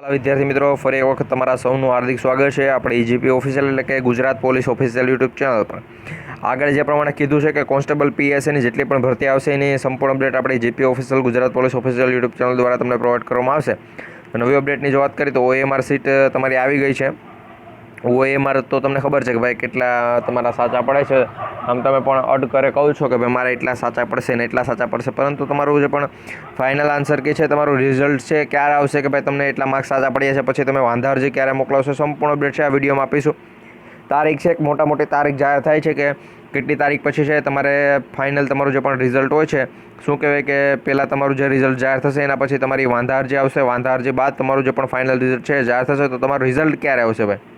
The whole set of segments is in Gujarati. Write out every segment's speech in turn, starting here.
વિદ્યાર્થી મિત્રો, ફરી એક વખત તમારા સૌનું હાર્દિક સ્વાગત છે આપણે ઈજીપી ઓફિશિયલ એટલે કે Gujarat police official YouTube channel પર। આગળ જે પ્રમાણે કીધું છે કે કોન્સ્ટેબલ પીએસએની જેટલી પણ ભરતી આવશે એની સંપૂર્ણ અપડેટ આપણે IGP official Gujarat police official YouTube channel દ્વારા તમને પ્રોવાઈડ કરવામાં આવશે। નવી અપડેટની જો વાત કરીએ તો ઓએમઆર સીટ તમારી આવી ગઈ છે। ઓએમઆર તો તમને ખબર છે કે ભાઈ કેટલા તમારા સાચા પડે છે, આમ તમે પણ અડ કરે કહો છો કે ભાઈ મારે એટલા સાચા પડશે ને એટલા સાચા પડશે, પરંતુ તમારું જે પણ ફાઇનલ આન્સર કે છે, તમારું રિઝલ્ટ છે ક્યારે આવશે કે ભાઈ તમને એટલા માર્ક્સ સાચા પડ્યા છે, પછી તમે વાંધા અરજી ક્યારે મોકલાવશો, સંપૂર્ણ અપડેટ છે આ વિડીયોમાં આપીશું। તારીખ છે, મોટા મોટી તારીખ જાહેર થાય છે કે કેટલી તારીખ પછી છે તમારે ફાઇનલ તમારું જે પણ રિઝલ્ટ હોય છે, શું કહેવાય કે પહેલાં તમારું જે રિઝલ્ટ જાહેર થશે એના પછી તમારી વાંધા અરજી આવશે, વાંધા અરજી બાદ તમારું જે પણ ફાઇનલ રિઝલ્ટ છે જાહેર થશે, તો તમારું રિઝલ્ટ ક્યારે આવશે ભાઈ।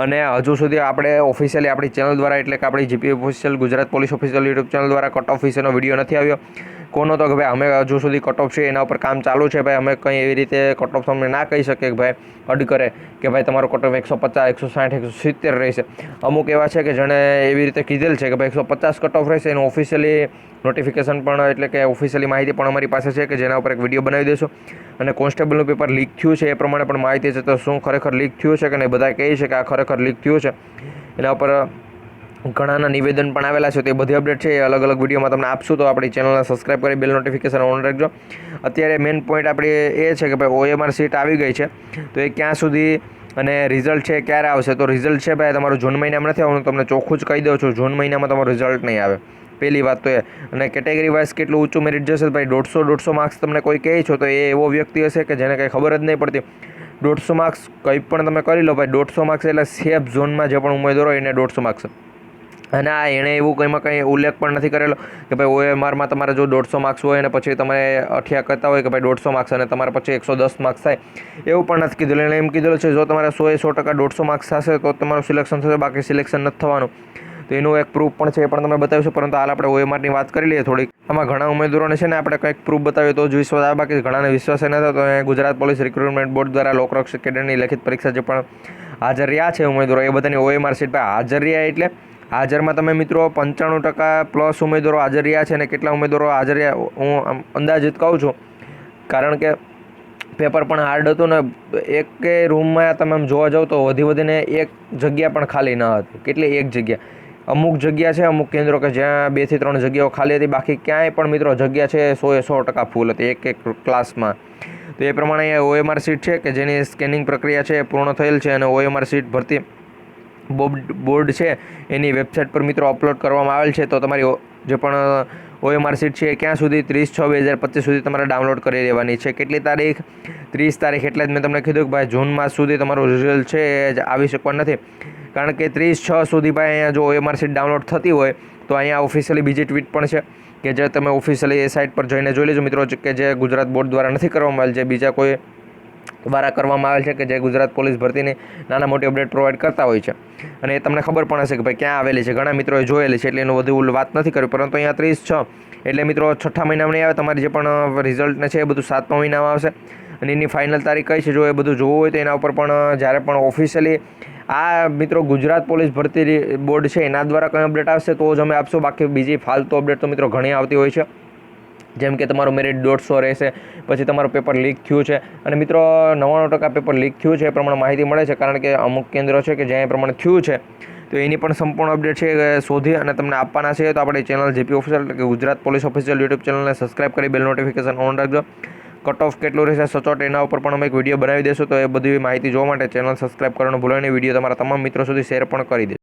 અને હજુ સુધી આપણે ઓફિશિયલી આપણી ચેનલ દ્વારા એટલે કે આપણી GP official Gujarat police official YouTube channel દ્વારા કટ ઓફ વિશેનો વિડીયો નથી આવ્યો। કોનો તો કે ભાઈ અમે હજુ સુધી કટ ઓફ છે એના ઉપર કામ ચાલુ છે ભાઈ, અમે કંઈ એવી રીતે કટ ઓફ તમને ના કહી શકીએ કે ભાઈ અડ કરે કે ભાઈ તમારો કટ ઓફ 150, 160, 170 રહેશે। અમુક એવા છે કે જેણે એવી રીતે કીધેલ છે કે ભાઈ 150 કટ ઓફ રહેશે, એનું ઓફિશિયલી નોટિફિકેશન પણ એટલે કે ઓફિશિયલી માહિતી પણ અમારી પાસે છે કે જેના ઉપર એક વિડીયો બનાવી દઈશું। અને કોન્સ્ટેબલનું પેપર લીક થયું છે એ પ્રમાણે પણ માહિતી છે, તો શું ખરેખર લીક થયું છે કે નહીં, બધા કહે છે કે આ ખરેખર લીક થયું છે, એના ઉપર ઘણાના નિવેદન પણ આવેલા છે, તો એ બધી અપડેટ છે એ અલગ અલગ વિડીયોમાં તમને આપશું, તો આપણી ચેનલને સબસ્ક્રાઈબ કરી બેલ નોટિફિકેશન ઓન રાખજો। અત્યારે મેઇન પોઈન્ટ આપણી એ છે કે ભાઈ ઓએમઆર સીટ આવી ગઈ છે, તો એ ક્યાં સુધી અને રિઝલ્ટ છે ક્યારે આવશે, તો રિઝલ્ટ છે ભાઈ તમારું જૂન મહિનામાં નથી આવવાનું, તમને ચોખ્ખું જ કહી દઉં છું, જૂન મહિનામાં તમારું રિઝલ્ટ નહીં આવે, પહેલી વાત તો એ। અને કેટેગરી વાઇઝ કેટલું ઊંચું મેરિટ જશે ભાઈ, 150 માર્ક્સ તમને કોઈ કહે છો તો એ એવો વ્યક્તિ હશે કે જેને કંઈ ખબર જ નહીં પડતી। 150 માર્ક્સ કંઈ પણ તમે કરી લો ભાઈ, 150 માર્ક્સ એટલે સેફ ઝોનમાં જે પણ ઉમેદવારો હોય એને 150 માર્ક્સ। અને આ એણે એવું કંઈ ઉલ્લેખ પણ નથી કરેલો કે ભાઈ ઓએમઆરમાં તમારે જો 150 માર્ક્સ હોય અને પછી તમે અઠિયા કરતા હોય કે ભાઈ 150 માર્ક્સ અને તમારે પછી 110 માર્ક્સ થાય, એવું પણ નથી કીધેલું। એણે એમ કીધેલું છે જો તમારે 100% 150 માર્ક્સ થશે તો તમારું સિલેક્શન થશે, બાકી સિલેક્શન નથી થવાનું। તો એનું એક પ્રૂફ પણ છે, એ પણ તમે બતાવીશું, પરંતુ હાલ આપણે ઓએમઆરની વાત કરી લઈએ થોડીક। આમાં ઘણા ઉમેદવારોને છે ને આપણે કંઈક પ્રૂફ બતાવીએ તો જ વિશ્વાસ આવે, બાકી ઘણાને વિશ્વાસ ન થતો। તો ગુજરાત પોલીસ રિક્રુટમેન્ટ બોર્ડ દ્વારા લોકરક્ષક કેડરની લેખિત પરીક્ષા જે પણ હાજર રહ્યા છે ઉમેદવારો, એ બધાની ઓએમઆર સીટ ભાઈ હાજર રહ્યા એટલે હાજરમાં તમે મિત્રો 95% પ્લસ ઉમેદવારો હાજર રહ્યા છે, અને કેટલા ઉમેદવારો હાજર રહ્યા હું અંદાજિત કહું છું, કારણ કે પેપર પણ હાર્ડ હતું ને એક રૂમમાં તમે આમ જોવા જાઓ તો વધીને એક જગ્યા પણ ખાલી ન હતી, કેટલી એક જગ્યા, અમુક જગ્યા છે અમુક કેન્દ્રો કે જ્યાં 2 થી 3 જગ્યાઓ ખાલી હતી, બાકી ક્યાંય પણ મિત્રો જગ્યા છે 100% ફૂલ હતી એક ક્લાસમાં। તો એ પ્રમાણે અહીંયા ઓએમઆર સીટ છે કે જેની સ્કેનિંગ પ્રક્રિયા છે એ પૂર્ણ થયેલ છે, અને ઓએમઆર સીટ ભરતી બોર્ડ છે એની વેબસાઇટ પર મિત્રો અપલોડ કરવામાં આવેલ છે। તો તમારી જે પણ ઓએમઆર સીટ છે એ ક્યાં સુધી 30/6/2025 સુધી તમારે ડાઉનલોડ કરી દેવાની છે। કેટલી તારીખ? 30 તારીખ, એટલે જ મેં તમને કીધું કે ભાઈ જૂન માસ સુધી તમારું રિઝલ્ટ છે એ આવી શકવાનું નથી, કારણ કે 30/6 સુધી ભાઈ અહીંયા જો ઓએમઆર સીટ ડાઉનલોડ થતી હોય તો અહીંયા ઓફિશિયલી બીજી ટ્વીટ પણ છે કે જે તમે ઓફિશિયલી એ સાઇટ પર જઈને જોઈ લેજો મિત્રો, કે જે ગુજરાત બોર્ડ દ્વારા નથી કરવામાં આવેલ, જે બીજા કોઈ દ્વારા કરવામાં આવેલ છે કે જે ગુજરાત પોલીસ ભરતીની નાના મોટી અપડેટ પ્રોવાઈડ કરતા હોય છે, અને એ તમને ખબર પણ હશે કે ભાઈ ક્યાં આવેલી છે, ઘણા મિત્રોએ જોયેલી છે એટલે એનું વધુ વાત નથી કરી। પરંતુ અહીંયા 30/6 એટલે મિત્રો 6થા મહિનામાં નહીં આવે, તમારી જે પણ રિઝલ્ટને છે એ બધું 7મા મહિનામાં આવશે, અને એની ફાઇનલ તારીખ કઈ છે જો એ બધું જોવું હોય તો એના ઉપર પણ જ્યારે પણ ઓફિશિયલી આ મિત્રો ગુજરાત પોલીસ ભરતી બોર્ડ છે એના દ્વારા કંઈ અપડેટ આવશે તો જ અમે આપશું, બાકી બીજી ફાલતુ અપડેટ તો મિત્રો ઘણી આવતી હોય છે, જેમ કે તમારું મેરિટ 150 રહેશે, પછી તમારું પેપર લીક થયું છે, અને મિત્રો 99% પેપર લીક થયું છે એ પ્રમાણે માહિતી મળે છે, કારણ કે અમુક કેન્દ્રો છે કે જ્યાં એ પ્રમાણે થયું છે, તો એની પણ સંપૂર્ણ અપડેટ છે શોધી અને તમને આપવાના છે। તો આપણી ચેનલ જીપી ઓફિશિયલ એટલે કે ગુજરાત પોલીસ ઓફિશિયલ યુટ્યુબ ચેનલને સબસ્ક્રાઈબ કરી બેલ નોટિફિકેશન ઓન રાખજો। કટ ઓફ કેટલું રહેશે સચોટ એના ઉપર પણ અમે એક વિડીયો બનાવી દઈશું, તો એ બધી માહિતી જોવા માટે ચેનલ સબસ્ક્રાઈબ કરવાનું ભૂલો નહીં, વિડીયો તમારા તમામ મિત્રો સુધી શેર પણ કરી દેજો।